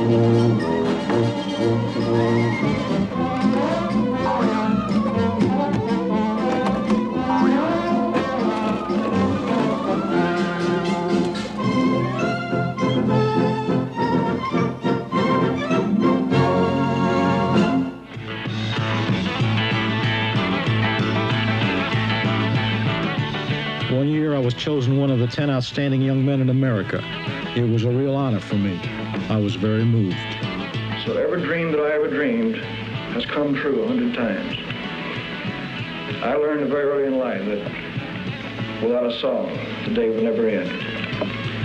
One year I was chosen one of the 10 outstanding young men in America. It was a real honor for me. I was very moved. So every dream that I ever dreamed has come true 100 times. I learned very early in life that without a song, the day would never end.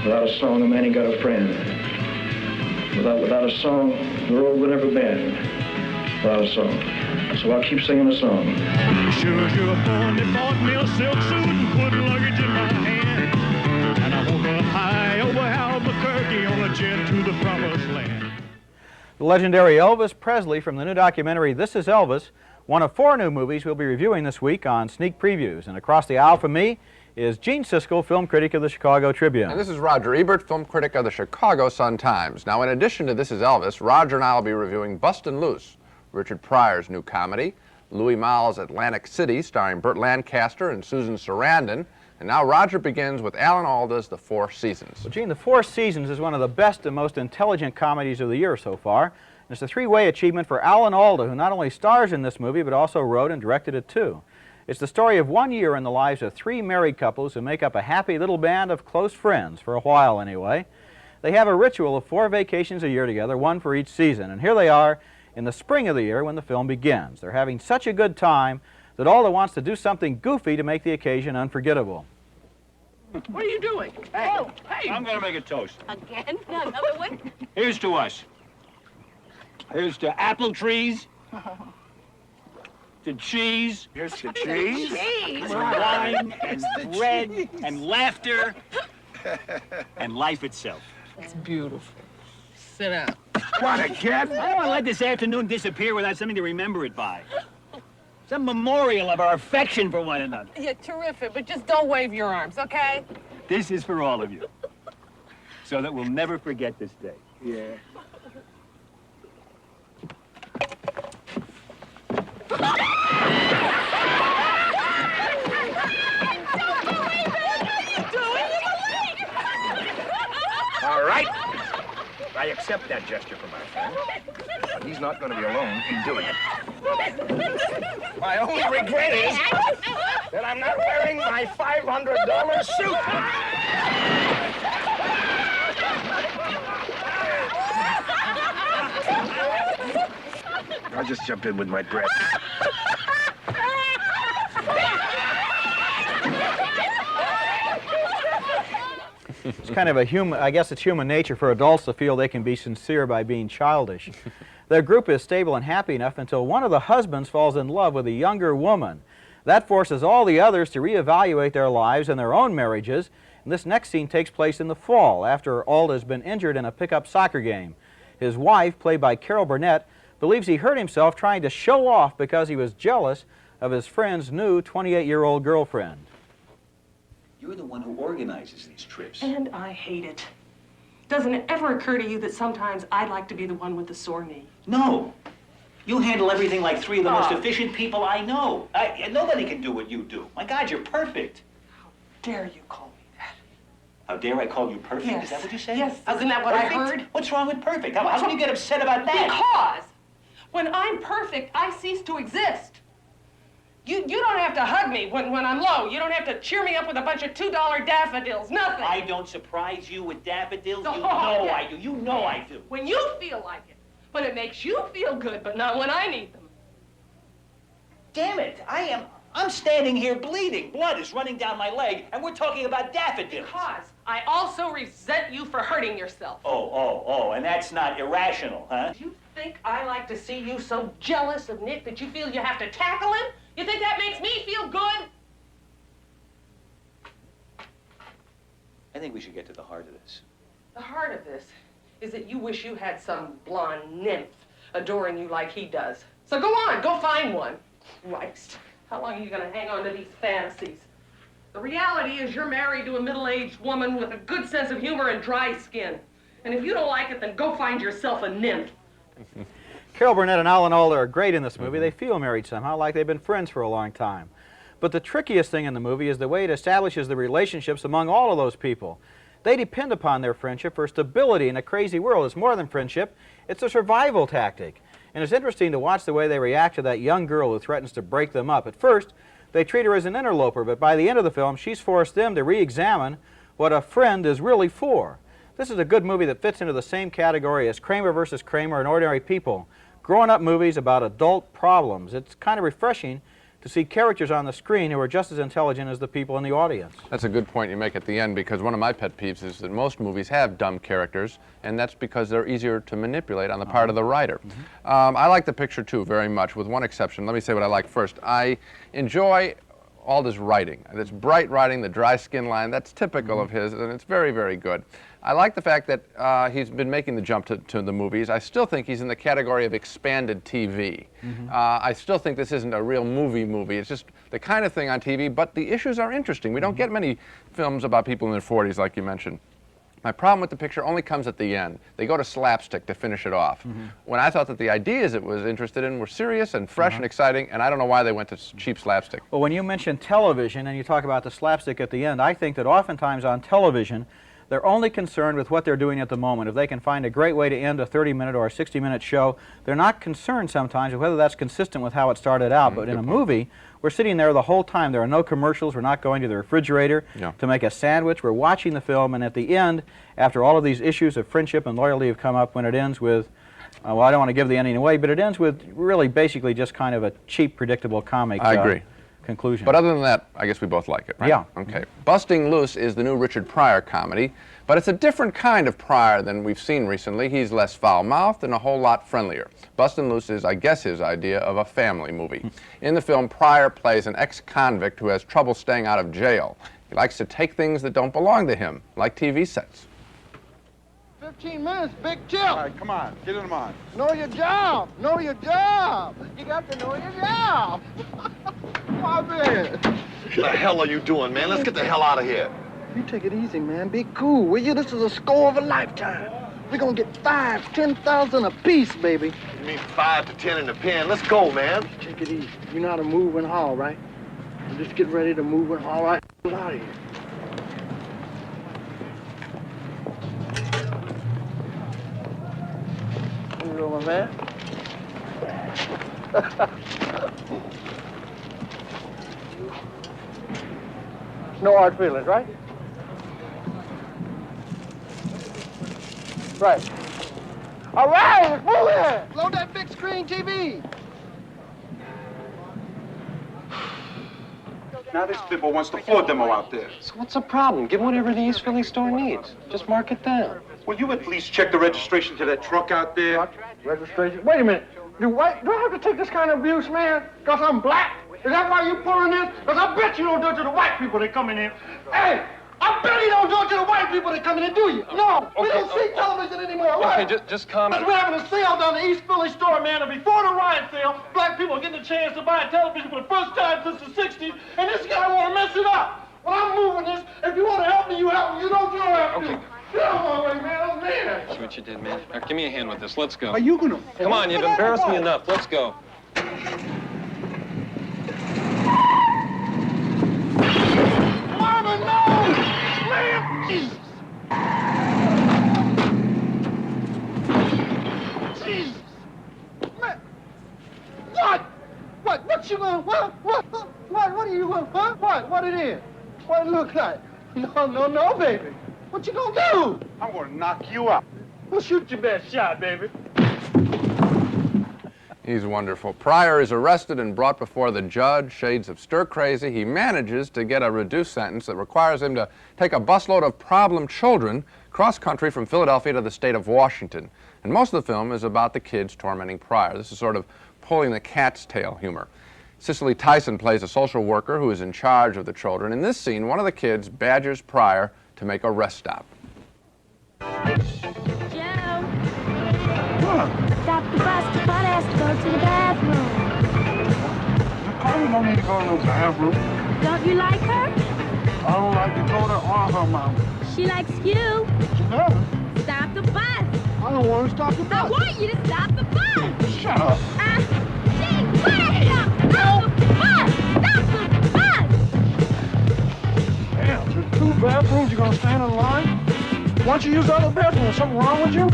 Without a song, a man ain't got a friend. Without a song, the road would never bend. Without a song. So I'll keep singing a song. Sure, they bought me a silk suit and put luggage in my hand. And I woke up high over Albuquerque on a jet to the promised land. The legendary Elvis Presley from the new documentary This Is Elvis, one of 4 new movies we'll be reviewing this week on Sneak Previews. And across the aisle from me is Gene Siskel, film critic of the Chicago Tribune. And this is Roger Ebert, film critic of the Chicago Sun-Times. Now, in addition to This Is Elvis, Roger and I will be reviewing Bustin Loose, Richard Pryor's new comedy, Louis Malle's Atlantic City, starring Burt Lancaster and Susan Sarandon. And now Roger begins with Alan Alda's The Four Seasons. Well, Gene, The Four Seasons is one of the best and most intelligent comedies of the year so far. And it's a 3-way achievement for Alan Alda, who not only stars in this movie, but also wrote and directed it too. It's the story of 1 year in the lives of 3 married couples who make up a happy little band of close friends, for a while anyway. They have a ritual of 4 vacations a year together, 1 for each season. And here they are in the spring of the year when the film begins. They're having such a good time that Alda wants to do something goofy to make the occasion unforgettable. What are you doing? Hey, Oh. hey! I'm gonna make a toast. Again? Another one? Here's to us. Here's to apple trees. To cheese. Here's the cheese. Cheese. Wine and bread and laughter and life itself. It's beautiful. Sit down. What, again? I don't want to let this afternoon disappear without something to remember it by. Some memorial of our affection for one another. Yeah, terrific, but just don't wave your arms, okay? This is for all of you. So that we'll never forget this day. Yeah. All right. I accept that gesture from my friend. But he's not going to be alone in doing it. My only regret is that I'm not wearing my $500 suit. I just jumped in with my dress. It's kind of a I guess it's human nature for adults to feel they can be sincere by being childish. Their group is stable and happy enough until one of the husbands falls in love with a younger woman. That forces all the others to reevaluate their lives and their own marriages. And this next scene takes place in the fall, after Alda has been injured in a pickup soccer game. His wife, played by Carol Burnett, believes he hurt himself trying to show off because he was jealous of his friend's new 28-year-old girlfriend. You're the one who organizes these trips. And I hate it. Doesn't it ever occur to you that sometimes I'd like to be the one with the sore knee? No. You handle everything like 3 of the most efficient people I know. Nobody can do what you do. My God, you're perfect. How dare you call me that? How dare I call you perfect? Yes. Is that what you said? Yes. Isn't that what Perfect? I heard? What's wrong with perfect? How can you get upset about that? Because when I'm perfect, I cease to exist. You don't have to hug me when I'm low. You don't have to cheer me up with a bunch of $2 daffodils. Nothing. I don't surprise you with daffodils. Oh, You know yeah. I do. You know I do. When you feel like it. When it makes you feel good, but not when I need them. Damn it. I'm standing here bleeding. Blood is running down my leg, and we're talking about daffodils. Because I also resent you for hurting yourself. Oh, and that's not irrational, huh? Do you think I like to see you so jealous of Nick that you feel you have to tackle him? You think that makes me feel good? I think we should get to the heart of this. The heart of this is that you wish you had some blonde nymph adoring you like he does. So go on, go find one. Christ, how long are you going to hang on to these fantasies? The reality is you're married to a middle-aged woman with a good sense of humor and dry skin. And if you don't like it, then go find yourself a nymph. Carol Burnett and Alan Alda are great in this movie. They feel married somehow, like they've been friends for a long time. But the trickiest thing in the movie is the way it establishes the relationships among all of those people. They depend upon their friendship for stability in a crazy world. It's more than friendship, it's a survival tactic. And it's interesting to watch the way they react to that young girl who threatens to break them up. At first, they treat her as an interloper, but by the end of the film, she's forced them to re-examine what a friend is really for. This is a good movie that fits into the same category as Kramer versus Kramer and Ordinary People. Grown-up movies about adult problems. It's kind of refreshing to see characters on the screen who are just as intelligent as the people in the audience. That's a good point you make at the end, because one of my pet peeves is that most movies have dumb characters, and that's because they're easier to manipulate on the part of the writer. I like the picture too very much, with one exception. Let me say what I like first. I enjoy Alda's writing. This bright writing, the dry skin line, that's typical of his, and it's very, very good. I like the fact that he's been making the jump to the movies. I still think he's in the category of expanded TV. I still think this isn't a real movie. It's just the kind of thing on TV, but the issues are interesting. We don't get many films about people in their 40s, like you mentioned. My problem with the picture only comes at the end. They go to slapstick to finish it off. When I thought that the ideas it was interested in were serious and fresh and exciting, and I don't know why they went to cheap slapstick. Well, when you mention television and you talk about the slapstick at the end, I think that oftentimes on television, they're only concerned with what they're doing at the moment. If they can find a great way to end a 30-minute or a 60-minute show, they're not concerned sometimes with whether that's consistent with how it started out. But in a movie, we're sitting there the whole time. There are no commercials. We're not going to the refrigerator to make a sandwich. We're watching the film, and at the end, after all of these issues of friendship and loyalty have come up, when it ends with, well, I don't want to give the ending away, but it ends with really basically just kind of a cheap, predictable comic. I agree. Conclusion. But other than that, I guess we both like it, right? Yeah. Okay. Busting Loose is the new Richard Pryor comedy, but it's a different kind of Pryor than we've seen recently. He's less foul-mouthed and a whole lot friendlier. Bustin' Loose is, I guess, his idea of a family movie. In the film, Pryor plays an ex-convict who has trouble staying out of jail. He likes to take things that don't belong to him, like TV sets. 15 minutes, big chill. All right, come on, get in the mind. Know your job. Know your job. You got to know your job. Come on, man. What the hell are you doing, man? Let's get the hell out of here. You take it easy, man. Be cool, will you? This is a score of a lifetime. We're gonna get 5,000, 10,000 apiece, baby. You mean 5 to 10 in the pen? Let's go, man. Take it easy. You know how to move and haul, right? So just get ready to move and haul right out of here. You know, my man? No hard feelings, right? Right. All right, let's move it. Load that big screen TV. Now this bibbo wants the floor demo out there. So what's the problem? Give him whatever the East Philly store needs. Just mark it down. Will you at least check the registration to that truck out there? Registration? Wait a minute. Do I have to take this kind of abuse, man? Because I'm black? Is that why you pulling this? Because I bet you don't do it to the white people that come in here. Hey, I bet you don't do it to the white people that come in here, do you? No, we don't see television anymore, right? Okay, just calm down. We're having a sale down the East Philly store, man, and before the riot sale, black people are getting a chance to buy a television for the first time since the 60s, and this guy want to mess it up. Well, I'm moving this. If you want to help me, you help me. You don't have to. Get out of my way, man. I'm man. See what you did, man. Now, give me a hand with this. Let's go. Are you gonna? Come on, you've embarrassed me enough. Let's go. Mama, no! Man, Jesus! Jesus! Man! What? What you gonna? What are you gonna? Huh? What it is? What it look like? No, baby. What you gonna do? I'm gonna knock you out. Well, shoot your best shot, baby. He's wonderful. Pryor is arrested and brought before the judge. Shades of stir-crazy. He manages to get a reduced sentence that requires him to take a busload of problem children cross-country from Philadelphia to the state of Washington. And most of the film is about the kids tormenting Pryor. This is sort of pulling the cat's tail humor. Cicely Tyson plays a social worker who is in charge of the children. In this scene, one of the kids badgers Pryor to make a rest stop. Stop the bus, the butt has to go to the bathroom. You don't need to go to the bathroom. Don't you like her? I don't like Dakota or her mama. She likes you. She does. Stop the bus. don't want to stop the bus. I want you to stop the bus. Shut up. Gee, buddy, stop the bus. Stop the bus. Damn, there's 2 bathrooms. You're going to stand in line? Why don't you use the other bathroom? Is something wrong with you?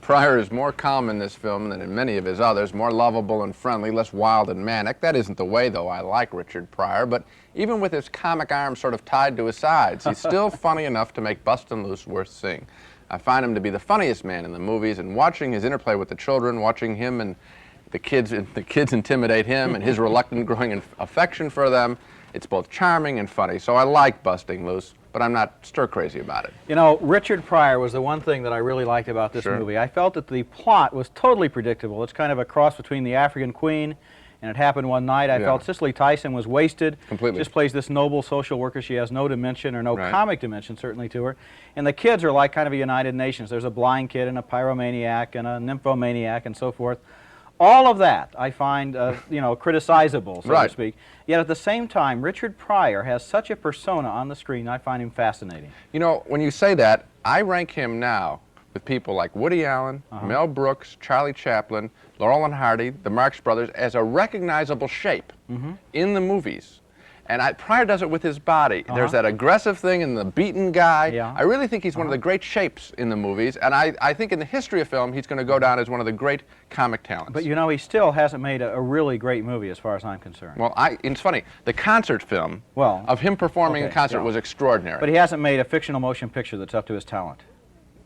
Pryor is more calm in this film than in many of his others, more lovable and friendly, less wild and manic. That isn't the way, though. I like Richard Pryor, but even with his comic arm sort of tied to his sides, he's still funny enough to make Bustin' Loose worth seeing. I find him to be the funniest man in the movies, and watching his interplay with the children, watching him and the kids intimidate him, and his reluctant growing affection for them, it's both charming and funny. So I like Bustin' Loose, but I'm not stir-crazy about it. You know, Richard Pryor was the one thing that I really liked about this movie. I felt that the plot was totally predictable. It's kind of a cross between The African Queen and It Happened One Night. I felt Cicely Tyson was wasted. Completely. Just plays this noble social worker. She has no dimension, or no comic dimension, certainly, to her. And the kids are like kind of a United Nations. There's a blind kid and a pyromaniac and a nymphomaniac and so forth. All of that I find, you know, criticizable, so to speak. Yet at the same time, Richard Pryor has such a persona on the screen, I find him fascinating. You know, when you say that, I rank him now with people like Woody Allen, Mel Brooks, Charlie Chaplin, Laurel and Hardy, the Marx Brothers, as a recognizable shape in the movies. And Pryor does it with his body. There's that aggressive thing in the beaten guy. I really think he's one of the great shapes in the movies, and I think in the history of film, he's going to go down as one of the great comic talents. But you know, he still hasn't made a really great movie as far as I'm concerned. Well, it's funny, the concert film of him performing in concert was extraordinary. But he hasn't made a fictional motion picture that's up to his talent.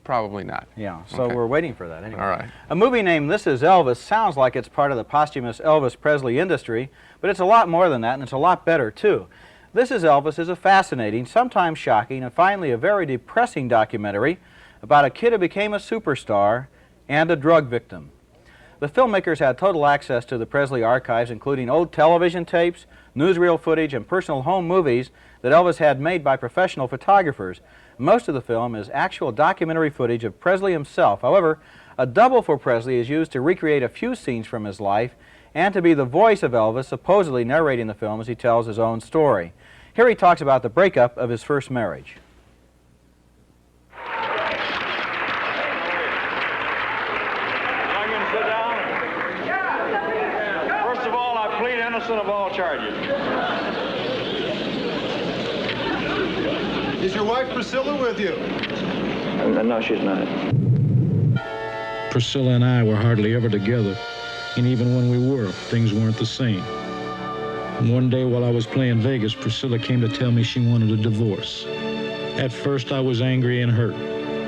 Probably not. Yeah, so we're waiting for that anyway. All right. A movie named This Is Elvis sounds like it's part of the posthumous Elvis Presley industry, but it's a lot more than that, and it's a lot better, too. This Is Elvis is a fascinating, sometimes shocking, and finally a very depressing documentary about a kid who became a superstar and a drug victim. The filmmakers had total access to the Presley archives, including old television tapes, newsreel footage, and personal home movies that Elvis had made by professional photographers. Most of the film is actual documentary footage of Presley himself. However, a double for Presley is used to recreate a few scenes from his life and to be the voice of Elvis, supposedly narrating the film as he tells his own story. Here he talks about the breakup of his first marriage. First of all, I plead innocent of all charges. Is your wife Priscilla with you? No, she's not. Priscilla and I were hardly ever together, and even when we were, things weren't the same. And one day while I was playing Vegas, Priscilla came to tell me she wanted a divorce. At first I was angry and hurt.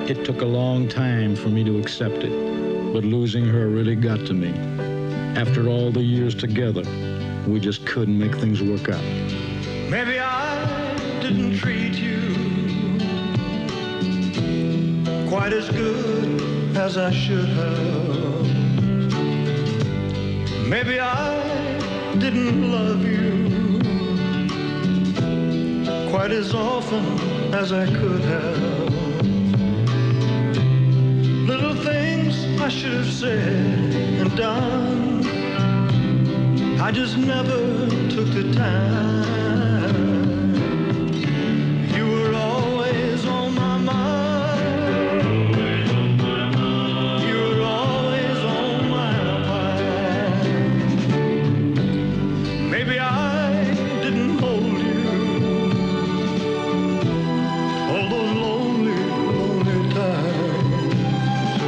It took a long time for me to accept it, but losing her really got to me. After all the years together, we just couldn't make things work out. Maybe I didn't treat you quite as good as I should have. Maybe I didn't love you quite as often as I could have. Little things I should have said and done, I just never took the time. You were always on my mind. You were always on my mind. Maybe I didn't hold you all those lonely, lonely times.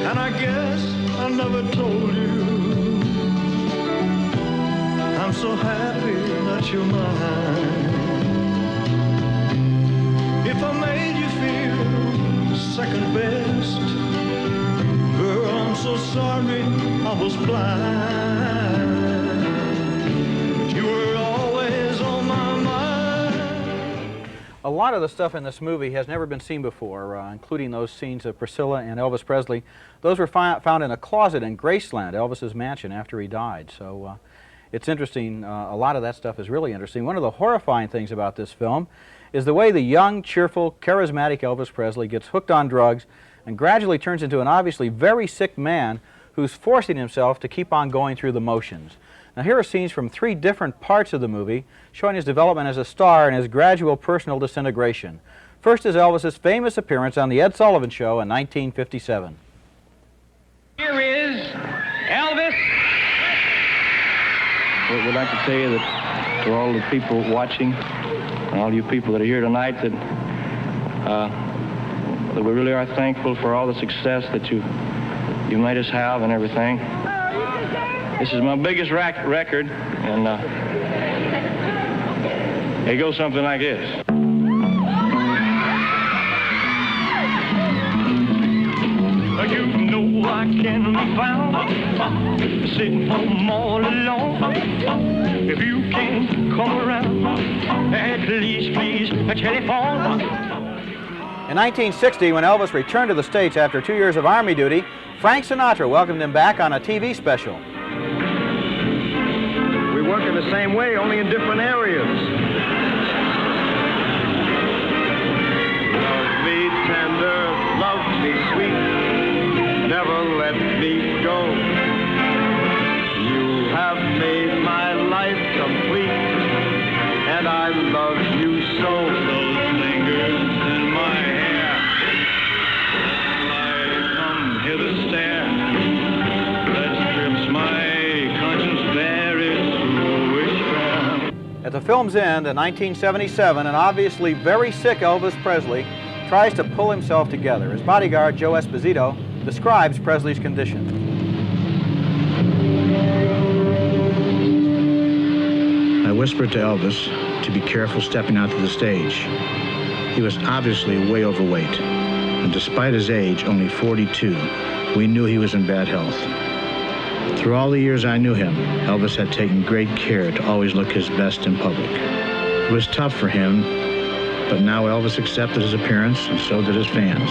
And I guess I never told you I'm so happy that you're mine. If I made you feel second best, girl, I'm so sorry I was blind. But you were always on my mind. A lot of the stuff in this movie has never been seen before, including those scenes of Priscilla and Elvis Presley. Those were found in a closet in Graceland, Elvis's mansion, after he died. So it's interesting. A lot of that stuff is really interesting. One of the horrifying things about this film is the way the young, cheerful, charismatic Elvis Presley gets hooked on drugs and gradually turns into an obviously very sick man who's forcing himself to keep on going through the motions. Now here are scenes from 3 different parts of the movie showing his development as a star and his gradual personal disintegration. First is Elvis's famous appearance on The Ed Sullivan Show in 1957. Here is Elvis. We'd like to tell you that to all the people watching and all you people that are here tonight that we really are thankful for all the success that you made us have and everything. This is my biggest record, and it goes something like this. You know I can be found sitting home all alone. If you can't come around, at least please telephone. In 1960, when Elvis returned to the States after 2 years of Army duty, Frank Sinatra welcomed him back on a TV special. We work in the same way, only in different areas. Love me tender, love me sweet, never let me go. You have made my life complete, and I love you so. Those fingers in my hair, like some hither stare, that strips my conscience bare, it's foolish fair. At the film's end in 1977, an obviously very sick Elvis Presley tries to pull himself together. His bodyguard, Joe Esposito, describes Presley's condition. I whispered to Elvis to be careful stepping onto the stage. He was obviously way overweight, and despite his age, only 42, we knew he was in bad health. Through all the years I knew him, Elvis had taken great care to always look his best in public. It was tough for him, but now Elvis accepted his appearance, and so did his fans.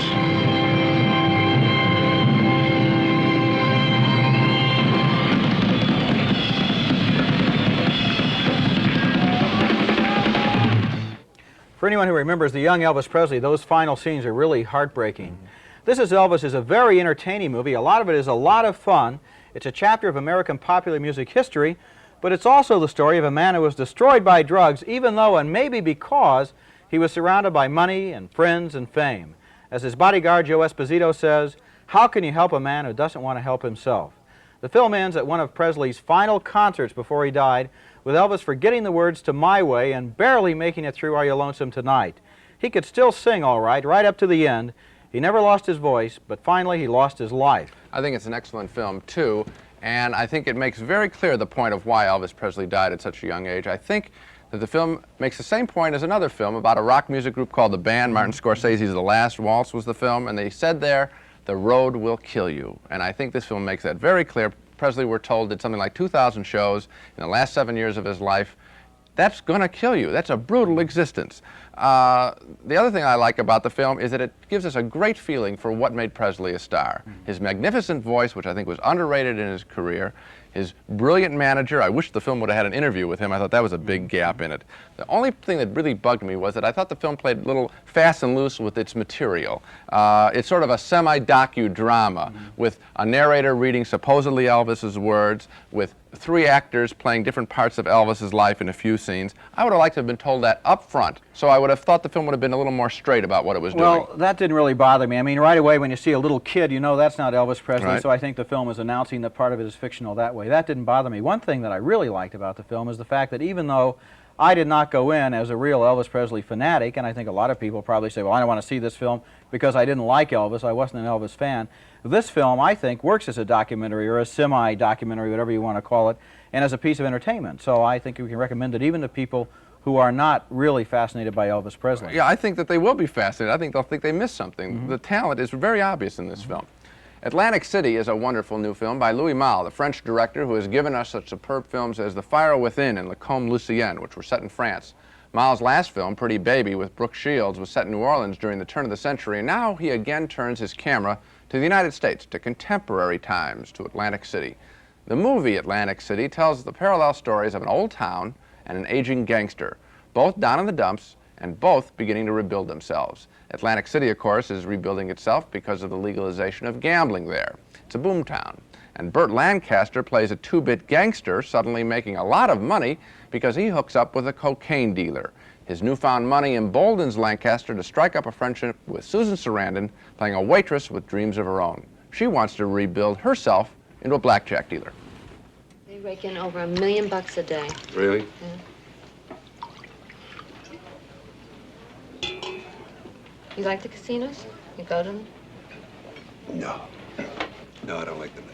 For anyone who remembers the young Elvis Presley, those final scenes are really heartbreaking. This Is Elvis is a very entertaining movie. A lot of it is a lot of fun. It's a chapter of American popular music history, but it's also the story of a man who was destroyed by drugs, even though and maybe because he was surrounded by money and friends and fame. As his bodyguard, Joe Esposito, says, "How can you help a man who doesn't want to help himself?" The film ends at one of Presley's final concerts before he died, with Elvis forgetting the words to My Way and barely making it through Are You Lonesome Tonight. He could still sing all right up to the end. He never lost his voice, but finally he lost his life. I think it's an excellent film, too, and I think it makes very clear the point of why Elvis Presley died at such a young age. I think that the film makes the same point as another film about a rock music group called The Band. Martin Scorsese's The Last Waltz was the film, and they said there, "The road will kill you." And I think this film makes that very clear. Presley, we're told, did something like 2,000 shows in the last 7 years of his life. That's going to kill you. That's a brutal existence. The other thing I like about the film is that it gives us a great feeling for what made Presley a star. His magnificent voice, which I think was underrated in his career, his brilliant manager. I wish the film would have had an interview with him. I thought that was a big gap in it. The only thing that really bugged me was that I thought the film played a little fast and loose with its material. It's sort of a semi-docudrama with a narrator reading supposedly Elvis's words, with 3 actors playing different parts of Elvis's life in a few scenes. I would have liked to have been told that up front, so I would have thought the film would have been a little more straight about what it was doing. Well, that didn't really bother me. I mean, right away when you see a little kid, you know that's not Elvis Presley, Right. so I think the film is announcing that part of it is fictional that way. That didn't bother me. One thing that I really liked about the film is the fact that even though I did not go in as a real Elvis Presley fanatic, and I think a lot of people probably say, well, I don't want to see this film because I didn't like Elvis, I wasn't an Elvis fan. This film, I think, works as a documentary or a semi-documentary, whatever you want to call it, and as a piece of entertainment. So I think we can recommend it even to people who are not really fascinated by Elvis Presley. Yeah, I think that they will be fascinated. I think they'll think they missed something. The talent is very obvious in this film. Atlantic City is a wonderful new film by Louis Malle, the French director who has given us such superb films as The Fire Within and Le Comte Lucien, which were set in France. Malle's last film, Pretty Baby, with Brooke Shields, was set in New Orleans during the turn of the century, and now he again turns his camera to the United States, to contemporary times, to Atlantic City. The movie Atlantic City tells the parallel stories of an old town and an aging gangster, both down in the dumps and both beginning to rebuild themselves. Atlantic City, of course, is rebuilding itself because of the legalization of gambling there. It's a boom town. And Burt Lancaster plays a two-bit gangster, suddenly making a lot of money because he hooks up with a cocaine dealer. His newfound money emboldens Lancaster to strike up a friendship with Susan Sarandon, playing a waitress with dreams of her own. She wants to rebuild herself into a blackjack dealer. They rake in over $1 million a day. Really? Yeah. You like the casinos? You go to them? No. No, I don't like them.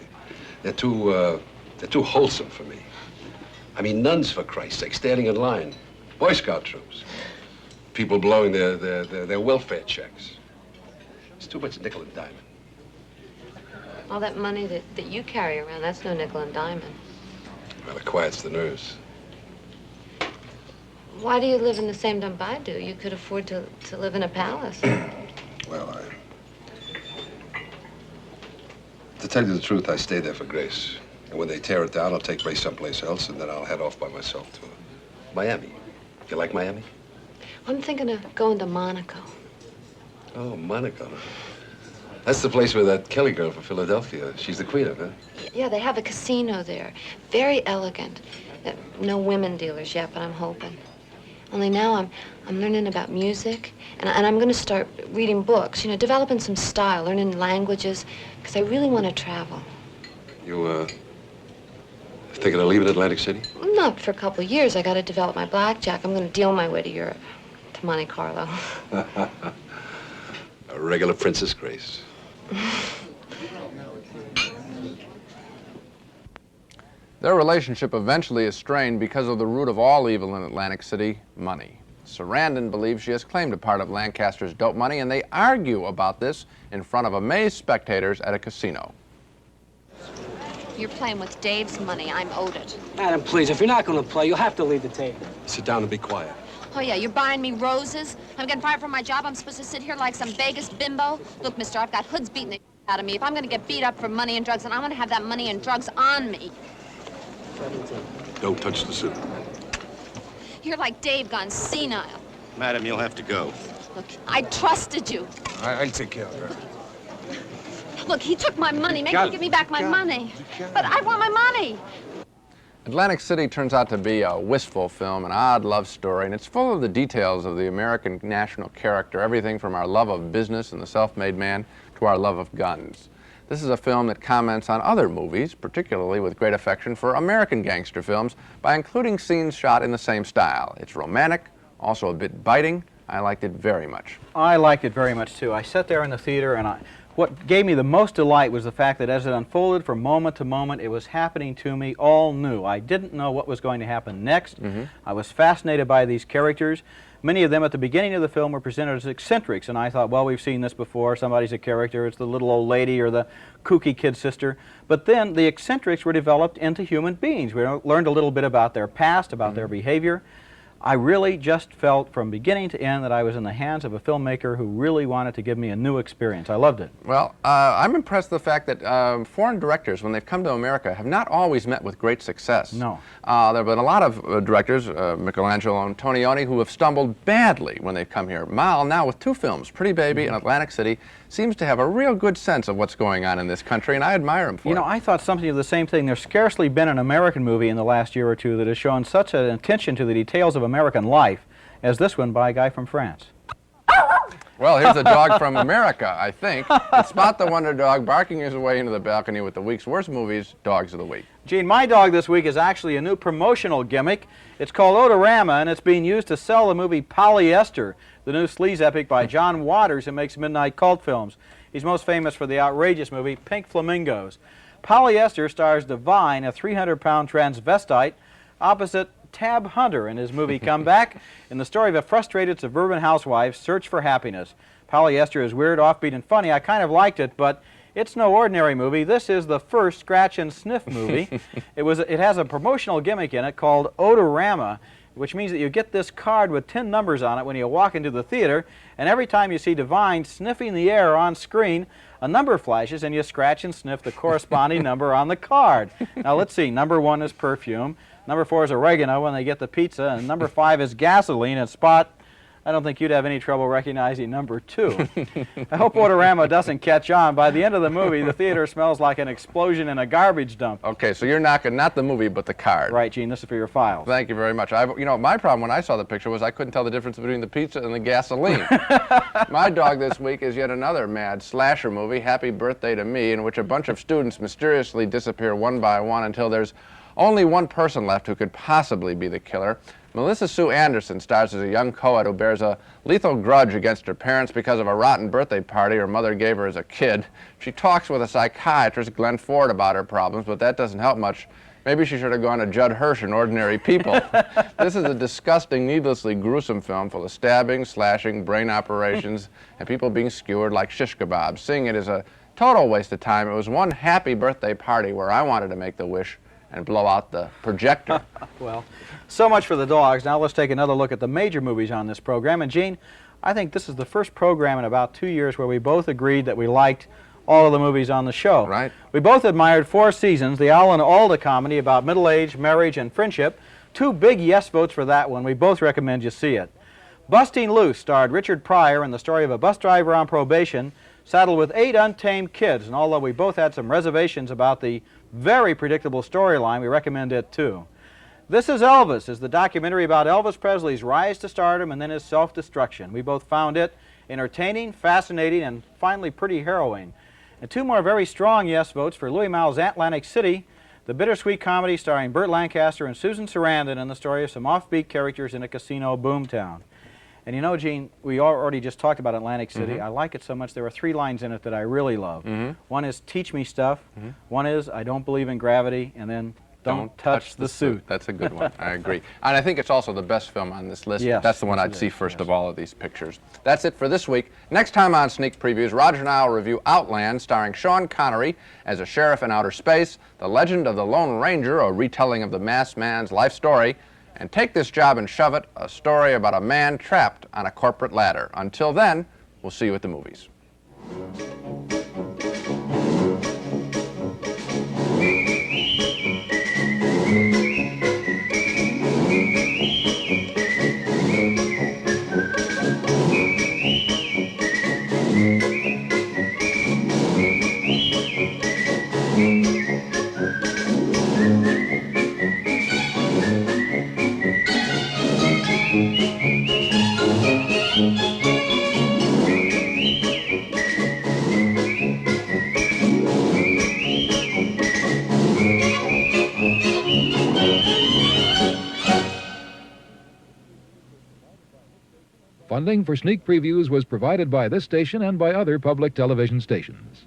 They're too wholesome for me. I mean, nuns, for Christ's sake, standing in line. Boy Scout troops. People blowing their welfare checks. It's too much nickel and diamond. All that money that you carry around, that's no nickel and diamond. Well, it quiets the nerves. Why do you live in the same dump I do? You could afford to live in a palace. Well, to tell you the truth, I stay there for Grace. And when they tear it down, I'll take Grace someplace else, and then I'll head off by myself to Miami. You like Miami? I'm thinking of going to Monaco. Oh, Monaco. That's the place where that Kelly girl from Philadelphia, she's the queen of it. Yeah, they have a casino there. Very elegant. No women dealers yet, but I'm hoping. Only now I'm learning about music, and I'm going to start reading books, you know, developing some style, learning languages, because I really want to travel. You, thinking of leaving Atlantic City? Not for a couple of years. I got to develop my blackjack. I'm going to deal my way to Europe, to Monte Carlo. A regular Princess Grace. Their relationship eventually is strained because of the root of all evil in Atlantic City, money. Sarandon believes she has claimed a part of Lancaster's dope money, and they argue about this in front of amazed spectators at a casino. You're playing with Dave's money. I'm owed it. Madam, please, if you're not going to play, you'll have to leave the table. Sit down and be quiet. Oh, yeah, you're buying me roses? I'm getting fired from my job. I'm supposed to sit here like some Vegas bimbo? Look, mister, I've got hoods beating the out of me. If I'm going to get beat up for money and drugs, then I'm going to have that money and drugs on me. Don't touch the suit. You're like Dave gone senile. Madam, you'll have to go. Look, I trusted you. I'll take care of her. Look, he took my money. Make him give me back my money. But I want my money. Atlantic City turns out to be a wistful film, an odd love story, and it's full of the details of the American national character, everything from our love of business and the self-made man to our love of guns. This is a film that comments on other movies, particularly with great affection for American gangster films, by including scenes shot in the same style. It's romantic, also a bit biting. I liked it very much. I liked it very much, too. I sat there in the theater, and what gave me the most delight was the fact that as it unfolded from moment to moment, it was happening to me all new. I didn't know what was going to happen next. I was fascinated by these characters. Many of them at the beginning of the film were presented as eccentrics, and I thought, well, we've seen this before. Somebody's a character. It's the little old lady or the kooky kid sister. But then the eccentrics were developed into human beings. We learned a little bit about their past, about their behavior. I really just felt from beginning to end that I was in the hands of a filmmaker who really wanted to give me a new experience. I loved it. Well, I'm impressed with the fact that foreign directors, when they've come to America, have not always met with great success. No. There have been a lot of directors, Michelangelo and Antonioni, who have stumbled badly when they've come here. Mal, now with two films, Pretty Baby and Atlantic City, seems to have a real good sense of what's going on in this country, and I admire him for it. You know, I thought something of the same thing. There's scarcely been an American movie in the last year or two that has shown such an attention to the details of American life as this one by a guy from France. Well, here's a dog from America, I think. It's Spot the Wonder Dog barking his way into the balcony with the week's worst movies, Dogs of the Week. Gene, my dog this week is actually a new promotional gimmick. It's called Odorama, and it's being used to sell the movie Polyester, the new sleaze epic by John Waters, who makes midnight cult films. He's most famous for the outrageous movie Pink Flamingos. Polyester stars Divine, a 300-pound transvestite, opposite Tab Hunter in his movie Comeback, in the story of a frustrated suburban housewife's search for happiness. Polyester is weird, offbeat, and funny. I kind of liked it, but it's no ordinary movie. This is the first scratch and sniff movie. It has a promotional gimmick in it called Odorama, which means that you get this card with 10 numbers on it when you walk into the theater, and every time you see Divine sniffing the air on screen, a number flashes and you scratch and sniff the corresponding number on the card. Now let's see, number 1 is perfume, number 4 is oregano when they get the pizza, and number 5 is gasoline, and Spot I don't think you'd have any trouble recognizing number 2. I hope Autorama doesn't catch on. By the end of the movie, the theater smells like an explosion in a garbage dump. Okay, so you're knocking not the movie, but the card. Right, Gene, this is for your files. Thank you very much. You know, my problem when I saw the picture was I couldn't tell the difference between the pizza and the gasoline. My dog this week is yet another mad slasher movie, Happy Birthday to Me, in which a bunch of students mysteriously disappear one by one until there's only one person left who could possibly be the killer. Melissa Sue Anderson stars as a young co-ed who bears a lethal grudge against her parents because of a rotten birthday party her mother gave her as a kid. She talks with a psychiatrist, Glenn Ford, about her problems, but that doesn't help much. Maybe she should have gone to Judd Hirsch in Ordinary People. This is a disgusting, needlessly gruesome film full of stabbing, slashing, brain operations, and people being skewered like shish kebabs. Seeing it is a total waste of time. It was one happy birthday party where I wanted to make the wish and blow out the projector. Well, so much for the dogs. Now let's take another look at the major movies on this program. And Gene, I think this is the first program in about 2 years where we both agreed that we liked all of the movies on the show. Right. We both admired Four Seasons, the Alan Alda comedy about middle age, marriage, and friendship. 2 big yes votes for that one. We both recommend you see it. Bustin Loose starred Richard Pryor in the story of a bus driver on probation saddled with 8 untamed kids. And although we both had some reservations about the very predictable storyline, we recommend it too. This is Elvis is the documentary about Elvis Presley's rise to stardom and then his self-destruction. We both found it entertaining, fascinating, and finally pretty harrowing. And 2 more very strong yes votes for Louis Malle's Atlantic City, the bittersweet comedy starring Burt Lancaster and Susan Sarandon and the story of some offbeat characters in a casino boomtown. And you know, Gene, we already just talked about Atlantic City. I like it so much. There are 3 lines in it that I really love. One is, teach me stuff. One is, I don't believe in gravity. And then, don't touch the suit. That's a good one. I agree. And I think it's also the best film on this list. Yes, that's the one I'd see first of all of these pictures. That's it for this week. Next time on Sneak Previews, Roger and I will review Outland, starring Sean Connery as a sheriff in outer space, The Legend of the Lone Ranger, a retelling of the masked man's life story, and Take This Job and Shove It, a story about a man trapped on a corporate ladder. Until then, we'll see you at the movies. Funding for Sneak Previews was provided by this station and by other public television stations.